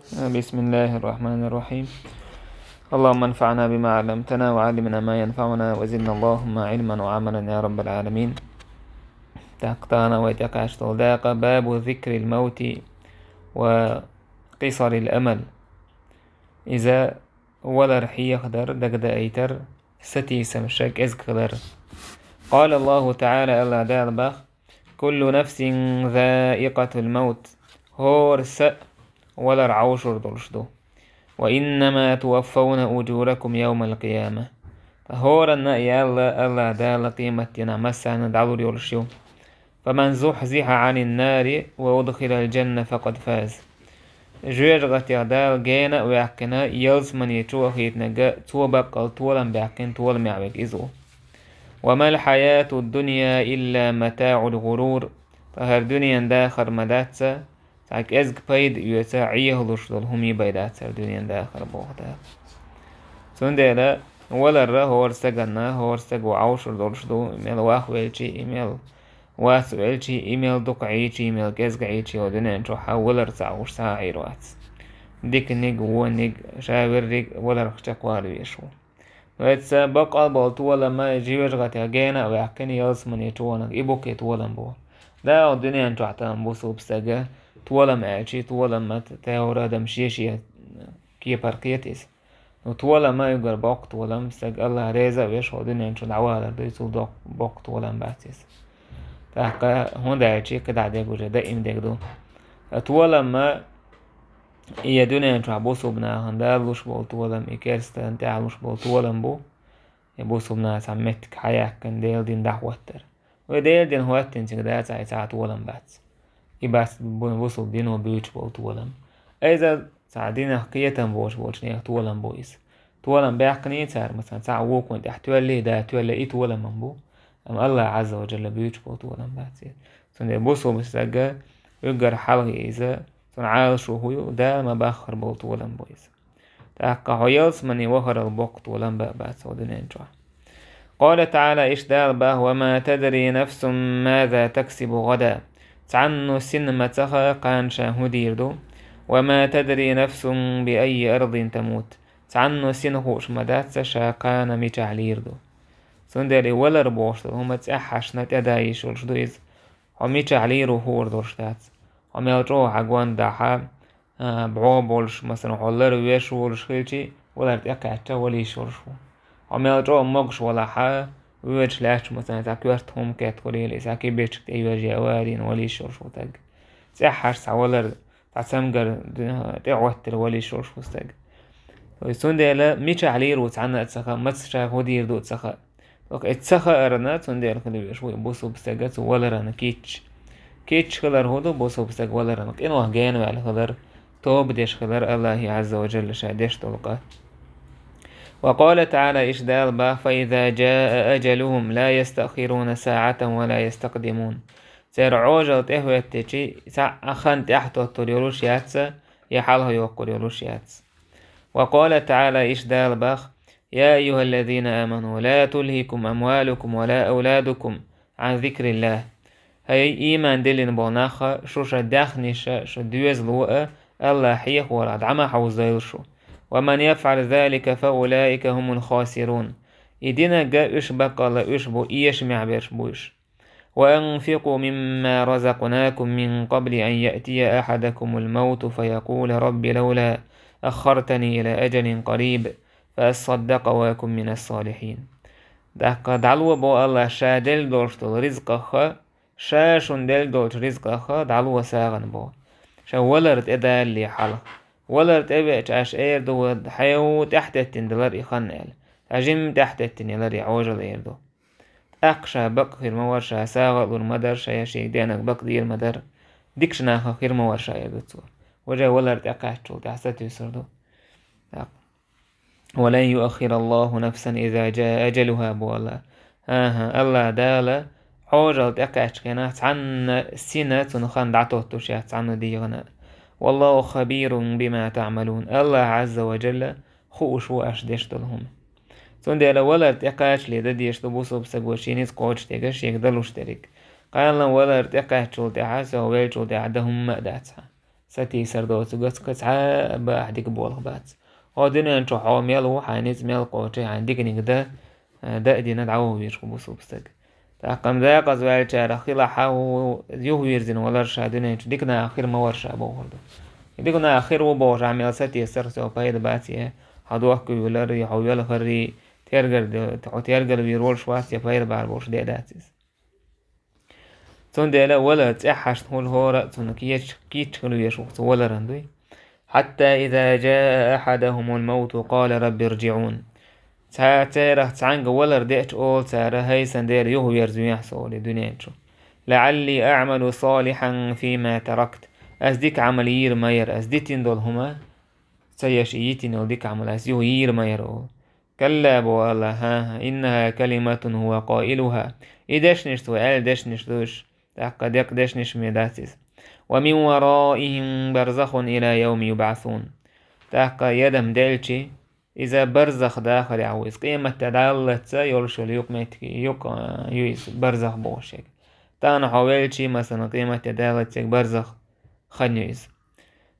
بسم الله الرحمن الرحيم. اللهم انفعنا بما علمتنا وعلمنا ما ينفعنا وزدنا اللهم علما وعملا يا رب العالمين. تقطعنا ويتقعش طلداق باب ذكر الموت وقصر الأمل. إذا ولا رحي يقدر دقد أيتر ستي سمشك إزقدر. قال الله تعالى الله دالبخ كل نفس ذائقة الموت هورس ولا رعوشر دلشدو وإنما توفون أجوركم يوم القيامة. هورنا يا الله دال قيمة مسانا دعور يرشيو. فمن زحزح عن النار وأدخل الجنة فقد فاز. جوجغت يغدال جينا ويحكنا يلس من يتوى خيتنا توبق طولا بيحكين طول معبك إزو. وما الحياة الدنيا إلا متاع الغرور. فهر دنيا داخر مداتسا تاك ازق بايد يوتا عيه لشدل همي بايدات سر دنيا داخر بوغدا سندلا ولا را هور سجنا هور سجو عوشر دلشدو إيميل واخ ويلشي إيميل واس ويلشي إيميل دق عيشي إيميل كزق عيشي ودنيا نشو حاول رسعوش ساعيروات ديك نيج ونيج شاور ريج ولا رخشك والو يشو ويتسا بقى البالتو ولا ما يجيوش غاتي جينا ويحكني يلس من يتوانك إبوك يتولن بو دا الدنيا نشو حتى بوسو بسجا طولم أشي طولم تاورا دمشيشي كي برقيتيس وطولم ما يقر باق طولم سج الله ريزا ويش هودين ينشل عوالر بيسو دوق باق طولم باتيس تحقا هون دا أشي كدا ديگو جدا إم ديگدو طولم ما إيا دنيا ينشل عبوسو بنا هندا لوش بول طولم إكيرستا انتع لوش بول طولم بو يبوسو بنا سمتك حياك كن ديل دين دحوتر وديل دين هوتين سيقدا ساعة طولم باتس إباس بوصل دينو بيوش بول طولم إذا ساعدين حقيقة بوش نيخ طولم بويس طولم بيحقني تار مثلا ساعة ووكوين تحتولي دا تولي إيه طولم منبو أم الله عز وجل بيوش بول طولم باتسير سنة بوصل بساقا يقر حلقي إذا سنة عالشو هيو دا ما باخر بول طولم بويس تحقا هيلس مني وخر البوق طولم بات ودين انجوا قال تعالى إيش دار باه وما تدري نفس ماذا تكسب غدا تعنو سن متخا قان شاهديردو وما تدري نفس بأي أرض تموت تعنو سن خوش مدات شاقان ميتعليردو سندري ولا ربوشتو هما تأحش نتدايش ورشدويز وميتعليرو هور دورشتات وميلجو حقوان داحا بعوبولش مثلا حولر ويش ورشخيلشي ولا تأكعتا وليش ورشو وميلجو مقش ولا حا ويش لاش مثلا تاكيرت هم كات قليل ساكي بيتش تيواجي أوارين ولي شورشو تاج سحر سعولر تعسمجر تعوتر ولي شورشو تاج ويسونديلا ميش علير وتعنا اتسخا متسشا هودير دو اتسخا اتسخا ارنا سونديلا خلي شوي بوسو بستاجات ولا رانا كيتش خلر هودو بوسو بستاج ولا رانا إنو هجانو على خلر توب ديش خلر الله عز وجل شاديش تلقاه وقال تعالى إشدال با فإذا جاء أجلهم لا يستأخرون ساعة ولا يستقدمون سير عوجل تهوى التشي أخان تحت الطريروش ياتسا يحاله يوقريروش ياتس وقال تعالى إشدال باخ يا أيها الذين آمنوا لا تلهكم أموالكم ولا أولادكم عن ذكر الله هاي إيمان دلين بوناخا شو شدخنش شو دوز لوء الله حيخ وراد عما حوزيلشو ومن يفعل ذلك فأولئك هم الخاسرون إدينا جاء إشبق الله إشبو إيش معبرش بوش وأنفقوا مما رزقناكم من قبل أن يأتي أحدكم الموت فيقول رب لولا أخرتني إلى أجل قريب فأصدق وأكن من الصالحين دقا دعلو بو الله شا دل دولشتل رزقخ شاشن دل دولش رزقخ دعلو ساغن بو شا ولرت إدال لي حلق ولا تبعش عش دو حيو تحت التندلر يخنال أجم تحت التندلر يعوجل إيردو أقشى بق خير موارشا ساغل المدر شايا شيك دينك بق دير مدر ديكشنا خير موارشا يردو وجا ولا تقعشو تحسد يسردو ولن يؤخر الله نفسا إذا جاء أجلها بو الله الله دالا حوجل تقعش كنا عن سنة نخان دعتو تشيات عن ديغنا والله خبير بما تعملون الله عز وجل خوش وأشدش دلهم سندي ولا ارتقاش لدديش تبوسو بسقوشينيس قوش تيغش يقدلوش تريك قال ولا ارتقاش شول تعاسا وويل شول تعدهم مأداتها ستي سردوت قص كسعة بأحدك بولغ بات ودنا نشوف عميل وحانيز ميل قوتي عندك نقدا دا دينا دعوه بيشكو بسوبستك تاقم دا قزوال شارع خلا حاو يوهيرزين ولا رشادنا ديكنا آخر ما ورشا بوهردو ديكنا آخر وبوش عميل ستي سرسو بايد باتيه حدوح كيولر يحويل خري تيرجر بيرول شواس يفاير باربوش دي داتيس تون ديلا ولا تحش تقول هورا تون كيتش كلو يشوف ولا رندوي حتى إذا جاء أحدهم الموت قال رب ارجعون تاره تعنق ولا رديت أول تاره هاي سندير يهو يرزو يحصل لدنياتشو لعلي أعمل صالحا فيما تركت أزديك عمل يرمير أزديتين دول هما سيشيتين وديك عمل أزيو يرمير كلا بو الله ها إنها كلمة هو قائلها إدشنش سؤال دشنش دوش تأقدق دشنش ميداتيس ومن ورائهم برزخ إلى يوم يبعثون تأقا يدم دلشي إذا برزخ داخل عويس قيمة تدالت يلشل يوك يويس برزخ بوشك تانا حوالشي مثلا قيمة تدالت برزخ خنيويس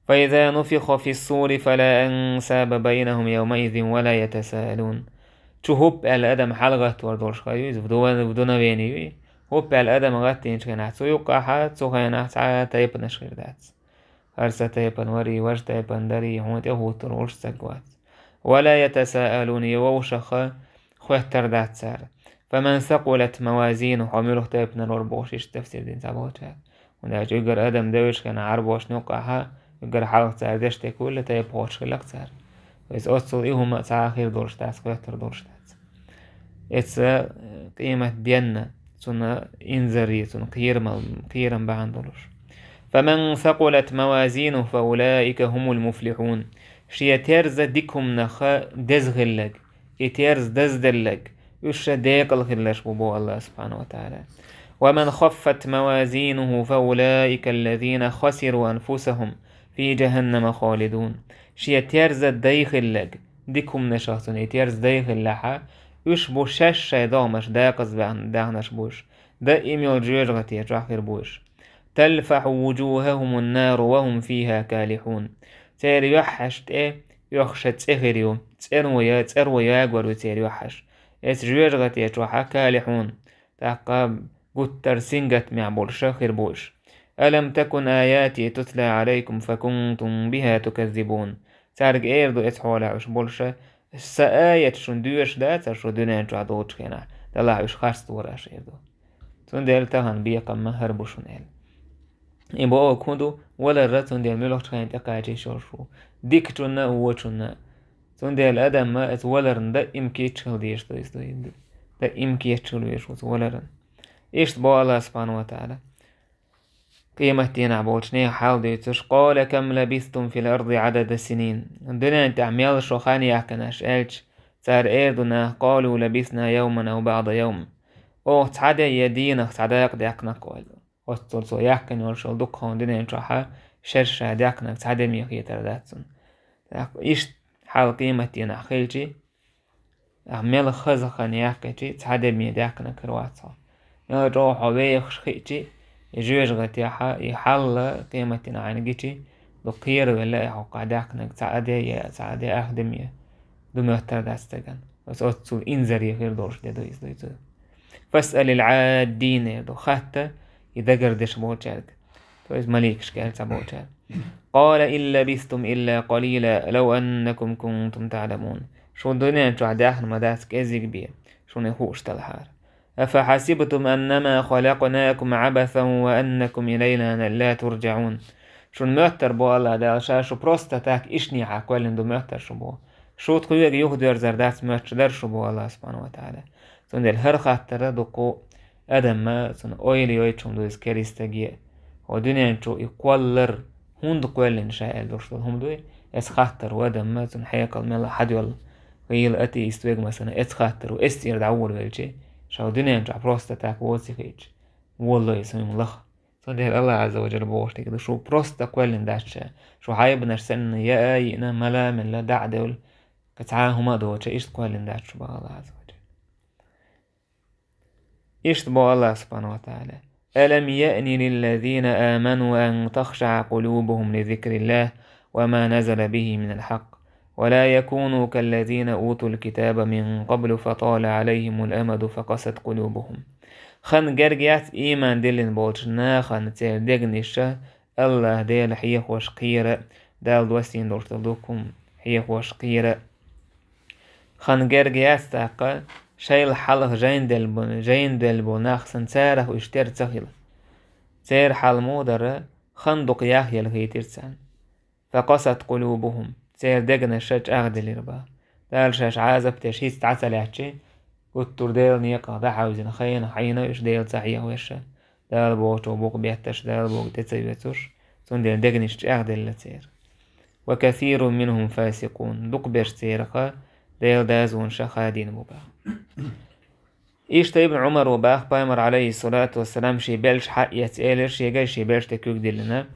فإذا نفخ في الصور فلا أنساب بينهم يومئذ ولا يتساءلون هوب الأدم حلقة وردوش خيوز بدون بيني هوب الأدم غاتين شكنا سويقا حات سوخينا سعى تايبن شخير دات هرسا تايبن وري وش تايبن داري هوت يهوتر وش سقوات ولا يتساءلون يووشخ خوهتر دات سار فمن ثقلت موازينه حميله تايبن الوربوش إيش تفسير دين سابوتها وناج يقر أدم دوش كان عربوش نوقعها يقر حلق سار دشتي كل تايب هوش خلق سار وإذ أصل إيهما سعى خير دورش تاس خوهتر دورش تاس إتسا قيمة بينا سنة إنزري سنة قيرا بعن دولش فمن ثقلت موازينه فأولئك هم المفلحون شيا تيرز ديكهم نخا دزغلق إتيرز دزدلق يش ديقل خلش ببو الله سبحانه وتعالى ومن خفت موازينه فأولئك الذين خسروا أنفسهم في جهنم خالدون شيا تيرز ديخلق ديكهم نشاطن إتيرز ديخلحا يش بوشش شيدامش داقز داغنش بوش دائم يرجوش غتي جاخر بوش تلفح وجوههم النار وهم فيها كالحون تير يوحش يخشت إخريو ترويا قولو تير يوحش جوش غتي جوحا كالحون تاقاب قتر سنجت معبول شاخر بوش ألم تكن آياتي تتلى عليكم فكنتم بها تكذبون تارق إيردو إتحولا عش بولشا سآية شندوش دات شو دونين جو عدوش كنا دلع عش خارست وراش إيردو تندل تهان بيقا مهر بوشنال إبو أو كندو ولا راتون ديال ملوح تخين تقاجي شورشو ديك تنا ووچنا تندل أدم ما اتولرن دا إمكي تشل ديش دويس دويد دا إمكي تشل ويشو تولرن إيشت بو الله سبحانه وتعالى قيمة تينا بوشني حال ديتش قال كم لبثتم في الأرض عدد السنين دنا انت عميال شوخاني يحكناش ألش تار إيردنا قالوا لبثنا يوما أو بعض يوم أو تعدى يدينك تعدى يقدي أقناك قولو وستلسو يحكن ورشل دقهم دنا انتراحا شرشا ديقناك تعدى ميخي ترداتسون إيش حال قيمة تينا خيلجي عميال خزخاني يحكي تعدى ميديقناك رواتها يروحوا ويخش خيجي يجوز غتيحة يحل قيمة عينجيتي بقير ولا يحق عداكنك تعدي أخدمية دمي ترداستغن بس أتصل إنزري غير دورش دويس فاسأل العادين يدو خاتة إذا قردش بوچارك تويز مليكش كالتا بوچار قال إن لبثتم إلا قليلا لو أنكم كنتم تعلمون شو الدنيا انتو عداخن مداسك ازيك بيه شو نخوش تلحار أفحسبتم أنما خلقناكم عبثا وأنكم إلينا لا ترجعون شو المؤتر بو الله دا شو بروستا تاك إشني عاكوالين دو مؤتر شو بو شو تقويق يهدر زردات مؤتر شو بو الله سبحانه وتعالى سون هر خاطر دوكو أدم ما سون أويلي يويتشم دو إسكاريستاقية ودنيا انشو يقولر هند قوالين شايل دوشتو هم دوي اس خاطر وأدم ما سون حياك الميلا حديول غيل أتي استويق مثلا اس خاطر و استير دعور ويلشي شو دنيا انجع بروستا تاك ووسي خيج والله يسمي لخ صدق الله عز وجل بوشتي كده شو بروستا كوالين داشا شو حايبنا سن يا اينا ملا من لا دعدول كتعاهما دوتش ايش كوالين داش بقى الله عز وجل ايش بو الله سبحانه وتعالى ألم يأن للذين آمنوا أن تخشع قلوبهم لذكر الله وما نزل به من الحق ولا يكونوا كالذين أوتوا الكتاب من قبل فطال عليهم الأمد فقست قلوبهم خن جرجعت إيمان دلن بولشنا خن تردقنشة الله ديل حيخ وشقيرة دال دوسين دورتلوكم حيخ وشقيرة خن جرجعت تاقا شايل حلق جين دل بوناخ سنساره واشتر تخيل سير حال مودر خندق يحيى الغيترسان فقست قلوبهم سير دقنا الشج أغدل ربا دال شاش عازب تشيس تعسل يحشي قطر ديل نيقا دا حاوزين خينا حينا إش ديل صحيح ويشا دال بوتو بوق بيحتش دال بوق تتسيبتوش سون ديل دقنش أغدل لتسير وكثير منهم فاسقون دق بيش سيرقا ديل دازون شخادين مبا إيش ابن عمر وباخ بايمر عليه الصلاة والسلام شي بلش حق يتقالش يجي شي بلش تكوك دلنا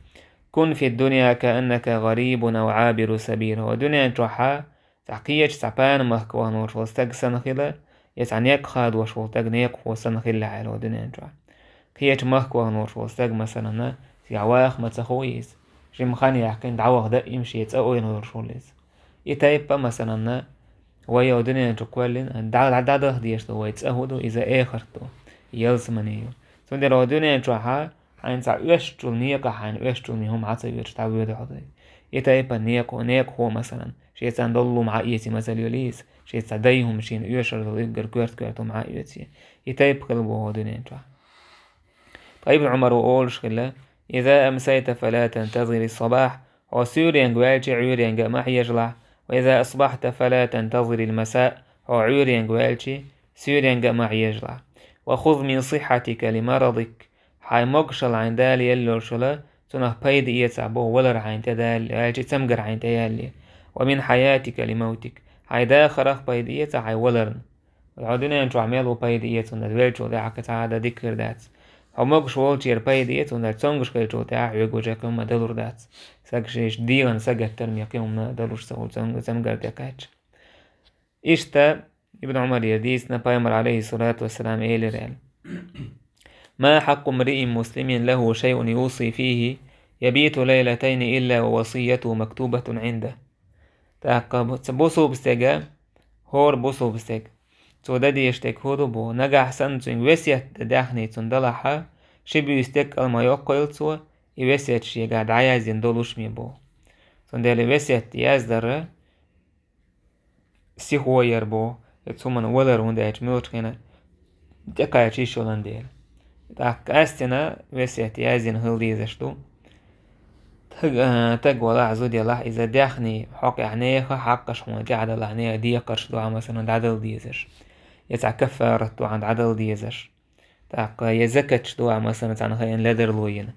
كن في الدنيا كأنك غريب أو عابر سبيل ودنيا تروحا تحقيج تعبان مهكوان وشول استق سنخيلة يتعنيك خاد وشول تقنيق وسنخيلة على ودنيا تروح كيج مهكوان وشول استق مثلا سيعواخ متخويس شي مخاني يحكين دعوة دا يمشي يتقوين وشوليس يتايبا مثلا ويا ودنيا تقولين دعوة ديشتو ويتسأهدو إذا آخرتو يلسمنيو سندر ودنيا تروحا حين سأشتل نيقا حين أشتل ميهم عصي ويرشتاوي ودعوه يتايبا نيق هو مثلا شيء سندلو مع إيتي مثل يليس شيء سديهم شين يشرد ويقر كورتو مع إيتي يتايب قلبه ودنيا تروح طيب عمر وقول شغلة إذا أمسيت فلا تنتظر الصباح وسوريا قوالجي عوريا ما يجلع وإذا أصبحت فلا تنتظر المساء وعوريا قوالجي سوريا ما يجلع وخذ من صحتك لمرضك حي مقشل عين دال يلو شلا تنه بيد يتعبو ولر عين تدال يالجي تمقر عين تيالي ومن حياتك لموتك حي داخرخ بيد يتع حي ولرن العدنا ينشو عميلو بيد يتون دالوالجو داعك تعادة ذكر دات همقش والجير بيد يتون دال تنقش كيجو داع يقو جاكم دلور دات ساقشيش ديغن ساقت ترمي قيوم دلوش سهول تمقر داكاج إشتا ابن عمر يديس نبايمر عليه الصلاة والسلام إيلي ريال ما حق امرئ مسلم له شيء يوصي فيه يبيت ليلتين إلا ووصيته مكتوبة عنده بوصو بستيجا هور بوصو بستيج توددي يشتك هودو بو نجح سنتين وسيت داخني تندلحا شبي يستك الما يقول تو يوسيت شي قاعد عايز يندلوش مي بو تندل وسيت يازدر سي هو يربو يتسمن ولر ونداج ميوتكنا تكايتشي شولنديل تاك استنا وسيت يازين هلديزشتو تق ولا عزود يلا إذا داخني حق عنيخ حقش هو جعل العنيخ ديقرش دعا مثلا عدل ديزش يتع كفارة عند عدل ديزش تاق يزكتش دعا مثلا عن خيان لدر لوين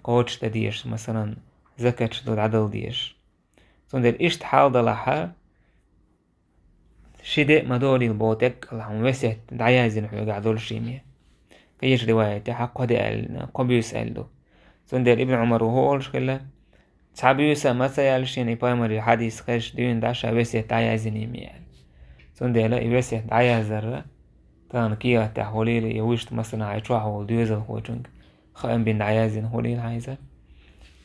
قوتش تديش مثلا زكتش دو عدل ديش سندر إشت حال دلحا شدق مدولي البوتك اللهم وسيت دعيازين حيوغ عدول شيمية كيش رواية حق قبي يسألدو سندر ابن عمر وهو شكله تعبيوسا مثلا يالشيني بايمري حديث خش دين داشا وسيت دعيازين يميال سندر لا وسيت دعيازر كان كيا تحوليل يوشت مثلا عيشوح والديوزل هو جنك خائن بين دعيازين هوليل عايزة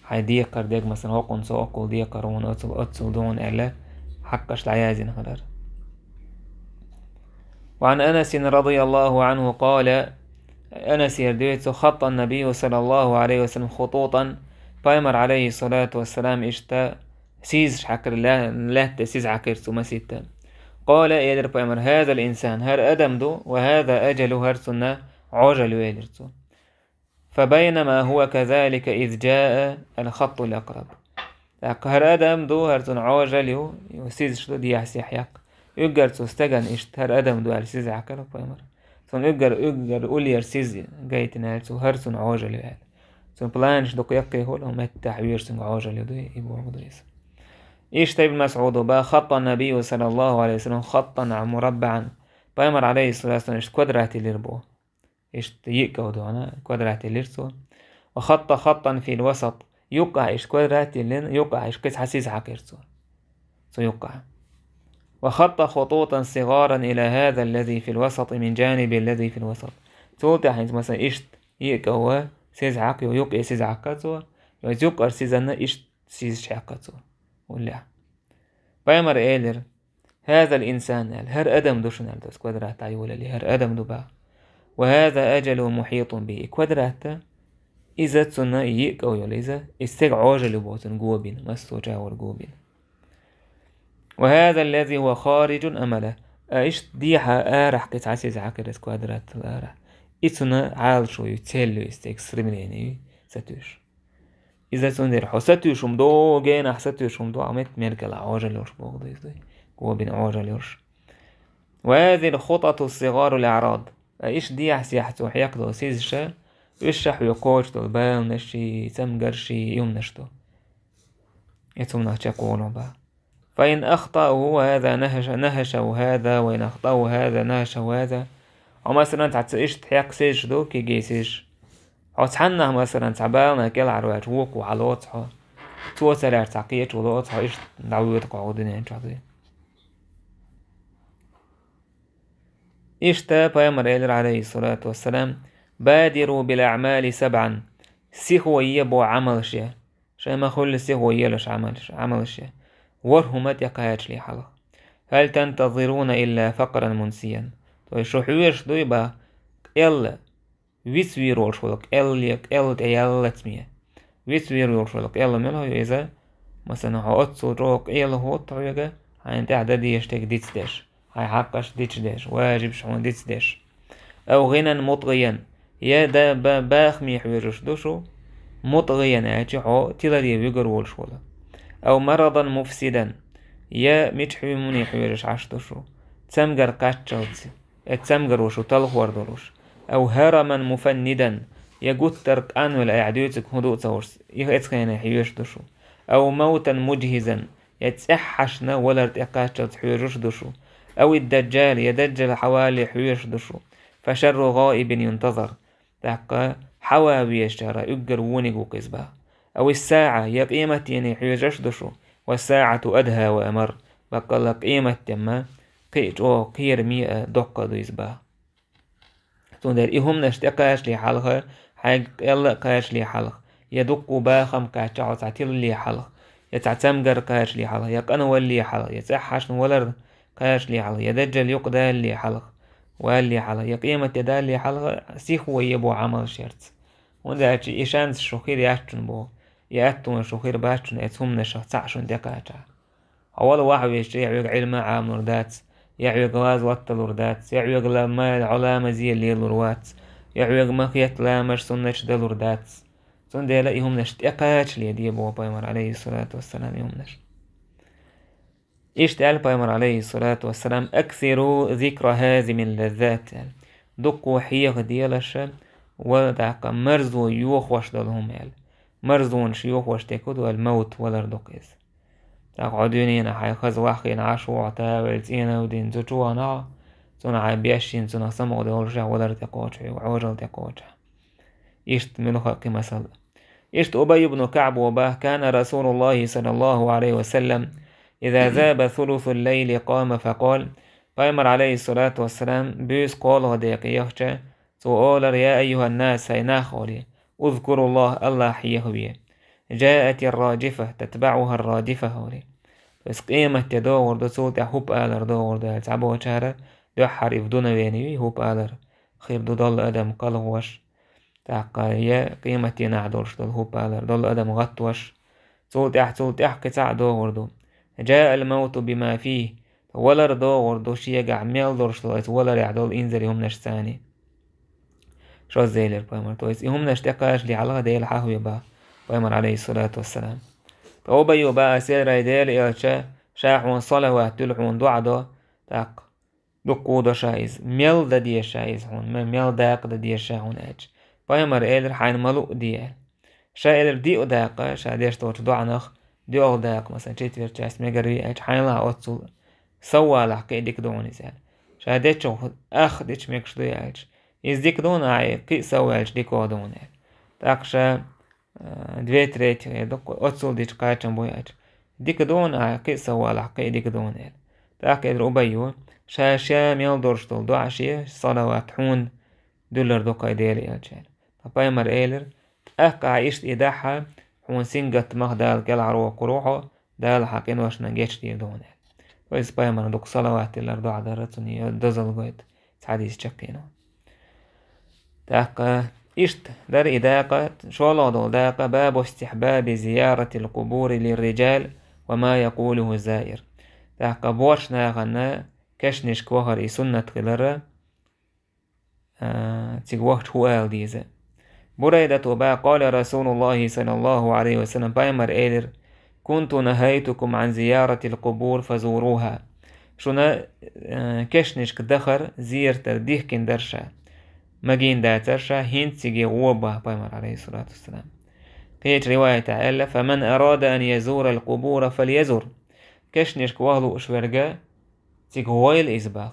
حيديق قرديق مثلا وقن سوقل ديق قرون أتصل دون إلا حقش دعيازين خلر وعن أنس رضي الله عنه قال أنس يرديت خط النبي صلى الله عليه وسلم خطوطا بايمر عليه الصلاة والسلام اشتا سيز حكر لا تسيز عكر سمسيتا قال يدر بايمر هذا الإنسان هر أدم دو وهذا أجل هر سنة عجل يدرسو فبينما هو كذلك إذ جاء الخط الأقرب هر أدم دو هر سنة عجل يسيز شدو دي يحسيح يقر تستجن اشتهر أدم دو السيز عكر بايمر سون يقر أولي السيز جايتنا سو هرسون عاجل يعني سون بلانش دو يقي هو لهم التحوير سون عاجل يدوي يبو مدرس إيش تيب مسعود با خط النبي صلى الله عليه وسلم خطا مربعا بايمر عليه الصلاة والسلام إيش كوادراتي ليربو إيش تيقو دونا كوادراتي ليرسو وخط خطا في الوسط يقع إيش كوادراتي لين يقع إيش كيس حسيس عكرسو سو يقع وخط خطوطا صغارا إلى هذا الذي في الوسط من جانب الذي في الوسط تولت حين مثلا إشت يقوى سيز عقي ويقع سيز عقاتو يقر سيزنا إيش سيز شعقاتو ولا بايمر إيلر هذا الإنسان هر أدم دوشنا دوس كوادرات عيولا لي هر أدم دوبا وهذا أجل محيط به كوادرات إذا تسنا يقوى يوليزا استيق عاجل بوتن قوبين مستو جاور قوبين وهذا الذي هو خارج أمله إيش ديحا آرح قطعة سيز عقرس كوادرات الآرح إتنا عال شو يتسلو يستيق سرمليني ستوش إذا تندر حساتوش مدو جينا حساتوش مدو عمت ميركل عاجل يرش بوغدي قوبين عاجل يرش وهذه الخطط الصغار الأعراض إيش ديح سياحتو حيقدو سيزشا ويشح يقوش دو باو نشي تمقرشي يوم نشتو يتمنى تقولوا با فإن أخطأه هذا نهش وهذا وإن أخطأه هذا نهش وهذا أو مثلا تعتقش تحيق سيش دو كي جيسيش أو تحنه مثلا تعبالنا كل عروات ووك وعلوتها توتر تعقيت ولوتها إيش دعويتك عودين انتعضي إيش تا بيامر إلر عليه الصلاة والسلام بادروا بالأعمال 7 سيخو يبو عمل شيء شيء ما خل سيخو يلش عمل شيء ورهمت يقايتش لي حلق هل تنتظرون إلا فقرا منسيا تو شو حويش دو يبا إلا ويسويرول شولك إلا تيالتمية ويسويرول شولك إلا ملهو إذا مثلا هأتسو روك إلا هو طريقة هاين تعدى ديشتك ديتس ديش هاي حقش ديتش ديش واجب شحون ديتس ديش أو غنى مطغيا يا دا باخ ميحويرش دوشو مطغيا آتي حو تلالي ويقرول شولا أو مرضا مفسدا يا متحوي مني حويرش عشتوشو تسمقر قاتشوتي تسمقر وشو تلخور دروش أو هرما مفندا يا قترك أنو الأعدوتك هدوء تورس يخيتخينا حيوش دوشو أو موتا مجهزا يتسحشنا ولا ارتقاتشوت حويرش دوشو أو الدجال يدجل حوالي حويرش دوشو فشر غائب ينتظر تحقا حواوي الشهر يقر ونقو قزبا أو الساعة يا قيمة يعني حيوش دوشو والساعة أدهى وأمر بقى قيمة تما قيت أو قير 100 دقة دويزبا تندر إهم نشتقاش لي حلقة حاج يلا قاش لي حلق يدقوا باخم كاتشعو تعتيل لي حلق يتعتمقر قاش لي حلق يقنو لي حلق يتحش نولر قاش لي حلق يدجل يقدال لي حلق واللي حلق يقيمة يدال لي حلق سيخو يبو عمل شرط وندا إيشانس شخير يأتون بو يأتون شخير باشون يتهم نشخ تعشون دقاتا أول واحد يعيق علم عام نردات يعيق غاز وات الوردات يعيق لما العلامة زي اللي الوروات يعيق مخيط لامش سنش دلوردات سن دي لأيهم نشت إقاتش لي دي بو بايمر عليه الصلاة والسلام يهم نشت إيش بايمر عليه الصلاة والسلام أكثروا ذكر هذه من اللذات دقوا حيغ ديالش ودعق مرزو يوخ وش دلهم مرزون شيوخ وش تكدو الموت ولا ردقيز تقعدونين حي خز واحين عشو عتاولتين ودين زجوانا سنة عبياشين سنة سمغ دولشا ولا ارتقوش وعوجل تقوش إشت ملوخ مثل إشت أبي بن كعب وباه كان رسول الله صلى الله عليه وسلم إذا ذاب ثلث الليل قام فقال بايمر عليه الصلاة والسلام بيس قال هديك يخشى سؤال يا أيها الناس هيناخولي اذكروا الله حيه جاءت الراجفة تتبعها الرادفة هولي بس قيمة تدور دو صوت هوب آلر دور دو تعبو شهر دو حرف دون بيني هوب آلر خير دو دول أدم قلوش تاقايا قيمة نعدورش دول هوب آلر دول أدم غطوش صوت قطع دور دو جاء الموت بما فيه ولر دور دو شيقع ميل دورش دو ولر يعدول إنزل هم نشتاني شو زيلر بايمر تويس هم نشتقاش لي على ديل حاهو يبا بايمر عليه الصلاة والسلام توبا يبا سير يديل إلشا شاحون صلوات تلحون دعا تاق دقو دو شايز ميل دا دي شايز هون ميل داق دا دي شاهون اج بايمر إلر حين ملوء ديال شا إلر ديو داقا شا ديش توش دعا نخ ديو داق مثلا تشيتير تشاس ميقري اج حين لا أتصل سوا لحكي ديك دوني زال شا ديش أخ ديش ميكش دي اج يزديك دون عي قي سوالش ديكو دون تاقشا دوی تریتی دکو أتصل ديش قاچن بوياج ديك دون عي قي سوال حقي ديك دون تاق ادر أبيو شا ميل دورشتل دو عشي صلوات حون دولر دو قايدير يالجال بايمر إيلر أقع إشت إداحة حون سنجت مخدال كالعرو قروحو دال حقين واش نجيش دي دونه ويس بايمر دوك صلوات الأرض عدرتني دزل قويت حديث شكينا تاق إشت در إداقة شولو داقة باب استحباب زيارة القبور للرجال وما يقوله الزائر تاق بورش ناغنا كشنش كوهر سنة خلرة تيغوخت هوال ديزة بريدة وبا قال رسول الله صلى الله عليه وسلم بايمر إيلر كنت نهيتكم عن زيارة القبور فزوروها شنا كشنش كدخر زير ترديه كندرشا مجين داترشا هين تيجي غوبة بايمر عليه الصلاة والسلام قيت رواية عائلة فمن أراد أن يزور القبور فليزور كشنش كوهلو أشورجا تيغويل إزباغ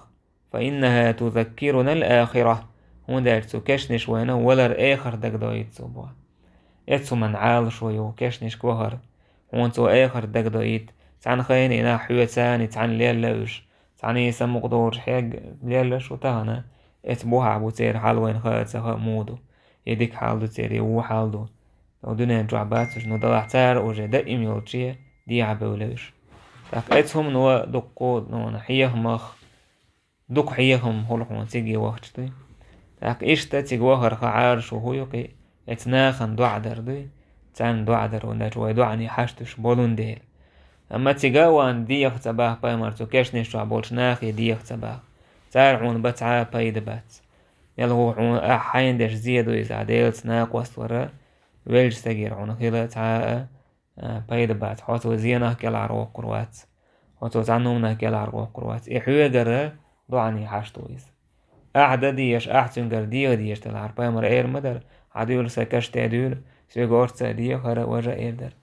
فإنها تذكرنا الآخرة هون دارتو كشنش وانا ولر آخر دقدو يتسوبوا يتسو من عال شويو كشنش كوهر هون تو آخر دقدو يت تعن خين إنا حيوتاني تعن ليلوش تعن يسمو قدور حاج ليلوش وتهنا اتبوها عبو تير حالوين خالتها مودو يديك حالدو تير يو حالدو لو دونين جعباتوش نضلع تار وجه دائم يوتشيه دي عبولوش تاك اتهم نوا دقو نوا نحيهم مخ دق حيهم هلحون تيجي وقتي تاك إشتا تيجوهر خعار شو هو يقي اتناخن دعدر دي تان دعدر ونجوي دعني حشتش بولون ديل أما تيجاوان ديخ تباه بايمر توكشنش عبولش ناخي ديخ تباه تارعون بتعا بايد بات يلهو عون أحين دش زيدو يزعديل تناق وستورا ويلج تجير عون خيلة تعا بايد بات حوتو زينه كالعرو قروات حوتو تعنومنا كالعرو قروات إحوية جرى دعني حشتويز أعدى ديش أحتنجر ديش تلعر بايمر إير مدر عدول سكش تادول سيغورت سادية خرا وجا إيردر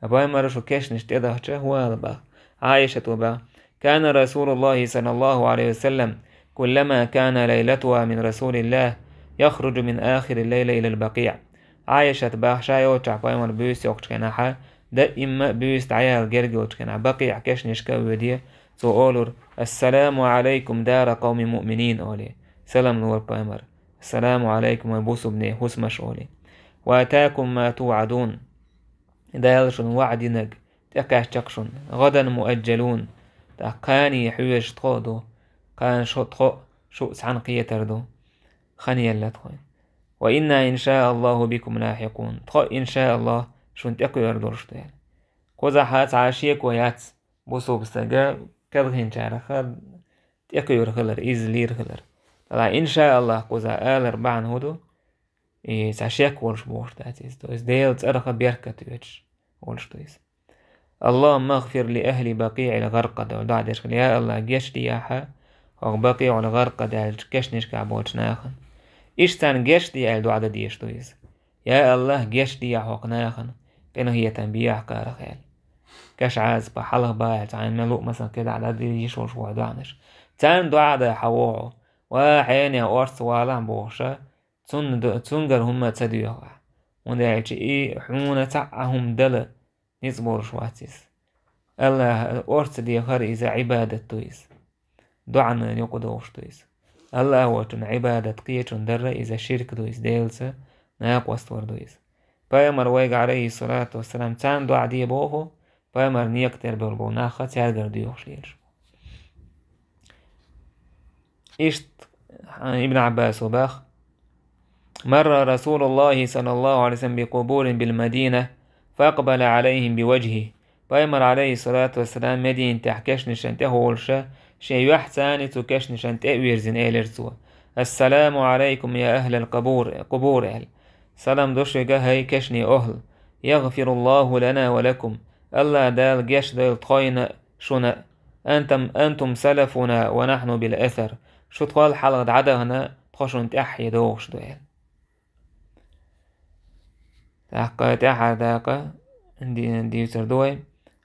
بايمر شو كش نشتده هو البا عائشة وبا كان رسول الله صلى الله عليه وسلم كلما كان ليلتها من رسول الله يخرج من آخر الليل إلى البقيع عائشة با شايوتش بايمر بيوس يوكش كناحا دائما بيوس عيال جرجوتش كنا بقيع كش نشكاو دي سؤالور السلام عليكم دار قوم مؤمنين أولي سلام نور بايمر السلام عليكم ويبوسوا بني هسمش أولي واتاكم ما توعدون دالشن وعدنك تكاش تقشن غدا مؤجلون تقاني يحويش تقودو كان شو تقو شو سعن قيتردو خني اللتخوين وإنا إن شاء الله بكم لاحقون تقو إن شاء الله شون تقو يردورشتين قوزحات عاشيك ويات بوسو بستجا كالغين شارخ تقو يرخلر إزلير خلر طلع إن شاء الله قوزا آلر بعن هدو تعشيك ولش بوش تاتيز تويز ديل تأرخ بيركة تويتش ولش تويز اللهم اغفر لأهل بقيع الغرقد ودعدش يا الله جيش دياحا وبقيع الغرقد كشنش كعبوش ناخن إشتان جيش ديا الدعاء ديش تويز يا الله جيش ديا حقناخن كأنه هي تنبيع كارخيل كش عاز بحله باعت عين ملوك مثلا كده على ديش وشوع دعنش تان دعاء دا حووعو وحين يا أورس والعن بوشا تنجر هم تديوها وندعيش إيه حمونة تعهم دل نصبر شواتيس الله أورس دي خر إذا عبادة تويس دعنا يقدوش تويس الله وتن عبادة قيتن در إذا شرك تويس ديلسة ناق وستور تويس بايمر ويق عليه الصلاة والسلام تان دعا دي بوهو بايمر نيكتر بربو ناخة تارجر ديوش ليش إشت ابن عباس وباخ مر رسول الله صلى الله عليه وسلم بقبور بالمدينة فأقبل عليهم بوجهه بايمر عليه الصلاة والسلام مدينة تحكش نشان تهولشا شيء يحساني تكش نشان تأويرزن إيلرزوا السلام عليكم يا أهل القبور قبور أهل سلام دوشيقا هاي كشني أهل يغفر الله لنا ولكم الله دال جيش دال طاين شنا أنتم سلفنا ونحن بالأثر شو تقال حلقة عدهنا تخشون تحيي دوش دوال تحقا تحداقا دي سردوي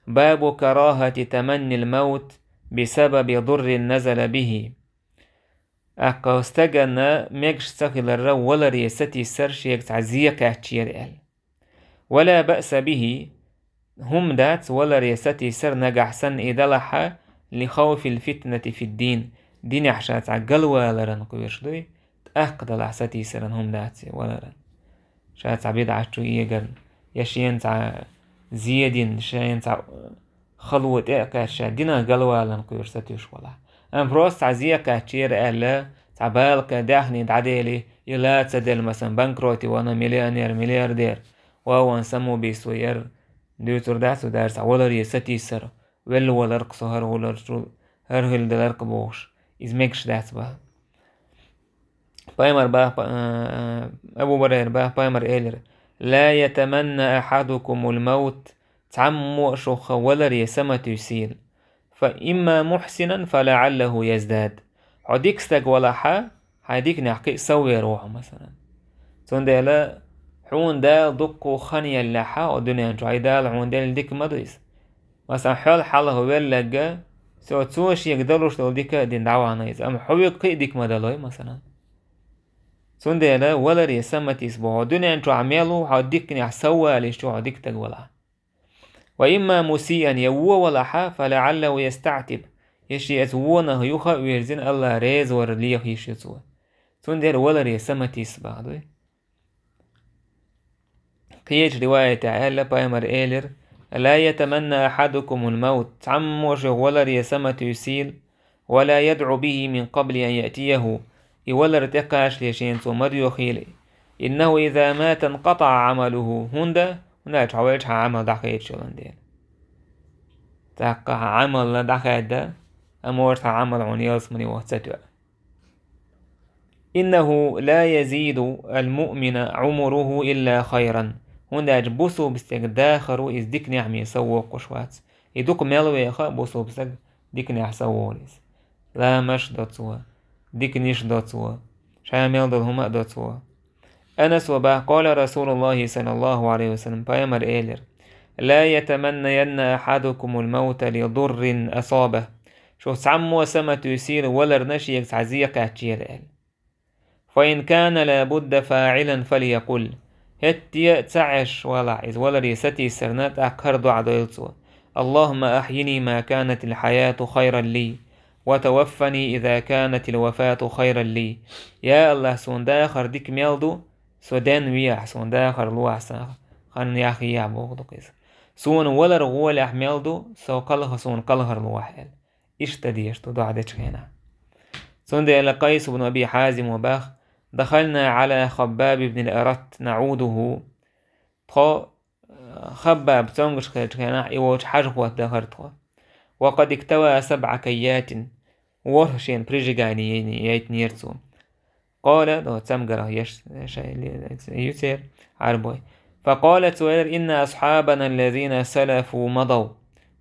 باب كراهة تمني الموت بسبب ضر نزل به أقا استجنا ميكش سخل الرو ولا ريستي سرشيك تعزيك احتير ولا بأس به هم دات ولا ريستي سر نجح سن إدلحا لخوف الفتنة في الدين دين عشات عقل ولا رن قويش دوي تأقد العستي سرن هم دات ولا رن شات عبيد عشتو يجر يشين تع زيادين شين تع خلوة إعكاش دينا قلوا لن قيرستيش ولا أم بروس عزية كاتشير ألا تعبالك داخني دعديلي يلا تدل مثلا بنكروتي وانا ملياردير وهو نسمو بيسوير ديوتر داسو دارس ولا ريستي سر ولا رقصو هر ولا رجول هر هل دلارك بوش إزمكش داس با بايمر با أبو برير با بايمر إيلر لا يتمنى أحدكم الموت تعمو شخ ولا ريسمة يسيل فإما محسنا فلعله يزداد عديك استق ولا هديك نحكي سوي روحه مثلا تندلا حون دا دقو خنيا اللحا ودنيا جايدال حون دال ديك مدرس مثلا حال حاله ولا سو تسوش يقدروش دول ديك دين دعوانا إذا أم حويق قي ديك مدلوي مثلا تندلا ولا ريسمة يسبوع دنيا جو عميلو هديك نحسوى ليشو عديك تقولا وإما مسيئا يوو ولا فلعله يستعتب يشي أتوانا هيوخا ويرزين الله ريز ورليخ يشيطوا تندر ولا ريسمة يسبع دوي قيج رواية تعالى بايمر إيلر لا يتمنى أحدكم الموت تعموش ولا ريسمة يسيل ولا يدعو به من قبل أن يأتيه ولا ارتقاش ليشين تومر يخيلي إنه إذا مات انقطع عمله هندا هناك حواليش عمل دقيت شلون دير تاقع عمل دقيت ده أمورت عمل عنياس مني وحساتوا إنه لا يزيد المؤمن عمره إلا خيرا هندا بوسو بستك داخرو إز ديك نعمي سوو قشوات يدوك ملوي خا بوسو بستك ديك نع سووريس لا مش دوتسوا ديك نيش دوتسوا شامل دلهما دوتسوا أنس وبه قال رسول الله صلى الله عليه وسلم بايمر إيلر لا يتمنين أحدكم الموت لضر أصابه شو سعمو سمة يسير ولر نشيك تعزيك أتشير فإن كان لابد فاعلا فليقل هتي تعش ولا إذ ولر يستي سرنات أكهردو عدويلتو اللهم أحيني ما كانت الحياة خيرا لي وتوفني إذا كانت الوفاة خيرا لي يا الله سون داخر ديك ميلدو سودان وياح سون داخر لوح ساخ خان ياخي يعبوغ دقيس سون ولر غول أحميلدو سو قلها سون قلهر لوحيل اشتديشتو دعدتش هنا سون دي قيس بن أبي حازم وباخ دخلنا على خباب بن الأرت نعوده خباب تونغش كينا إيوش حجوة دخرتو وقد اكتوى 7 كيات ورشين بريجيغاني يتنيرتو قال دو تسمقره يسير عربوي فقالت سوير إن أصحابنا الذين سلفوا مضوا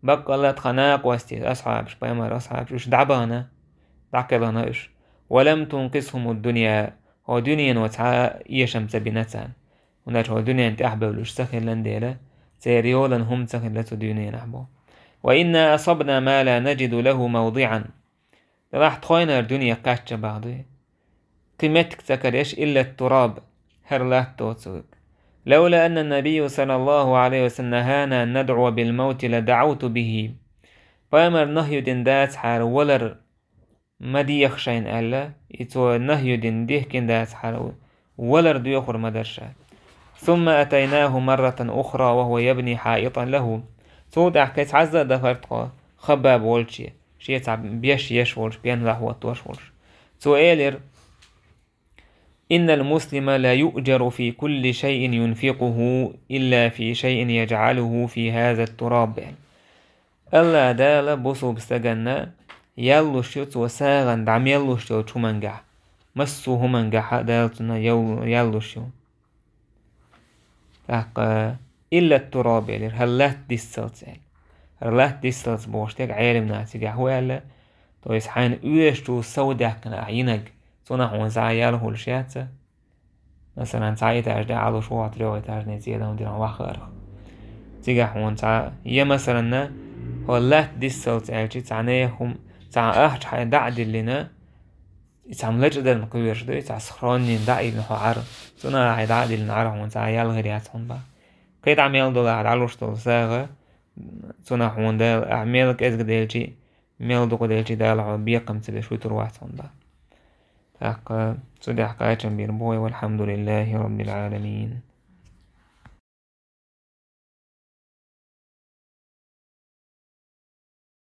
بقلت خناق واستيز أصحاب شبايمر أصحاب شوش دعبانا دعكلنا إش ولم تنقصهم الدنيا هو دنيا وتعا إيشمت بنتان هناك هو دنيا انت أحبولوش سخن لنديلا سيريولا هم سخن لتو دنيا نحبو وإنا أصبنا ما لا نجد له موضعا راح تخوينا الدنيا قاشة بعضي قيمتك تكريش إلا التراب هرلاه توتسوك لولا أن النبي صلى الله عليه وسلم نهانا أن ندعو بالموت لدعوت به فأمر نهي دين دات حار ولر مدي يخشين ألا إتو نهي دين ديه كن دات حار ولر ديوخر مدرشا ثم أتيناه مرة أخرى وهو يبني حائطا له سود أحكيت عزة دفرت خباب والشي شي تعب بيش يشولش بين لحوة توشولش سؤالر إن المسلم لا يؤجر في كل شيء ينفقه إلا في شيء يجعله في هذا التراب ألا دال بصو بستغنى يلوشيوت وساغن دعم يلوشيوت شو منجح مسو هم منجح دالتنا يلوشيو إلا التراب هلات ديستلت هلات ديستلت بوشتك عالم ناتيجا هو ألا تو يسحان أوشتو سودك كان أعينك صنع ونزعيال هو الشياتة مثلا تعيت أجدع على شو عطريوه تاجني زيادة ودينا واخر تيجا ونزع يا مثلا هو لا ديستلت ألشي تعنيهم تع أحد حي دعدل لنا يتعملش ده نقويش ده يتعسخراني دعي لنحو عرب صنع حي دعدل لنعرف ونزعيال غرياتهم با قيد عميل دول عدالوش دول ساغة صنع وندال أعمالك أزق ديلشي ميل دوكو ديلشي دالعو بيقم تبشوي ترواتهم با سودي حقاية بيربوي والحمد لله رب العالمين.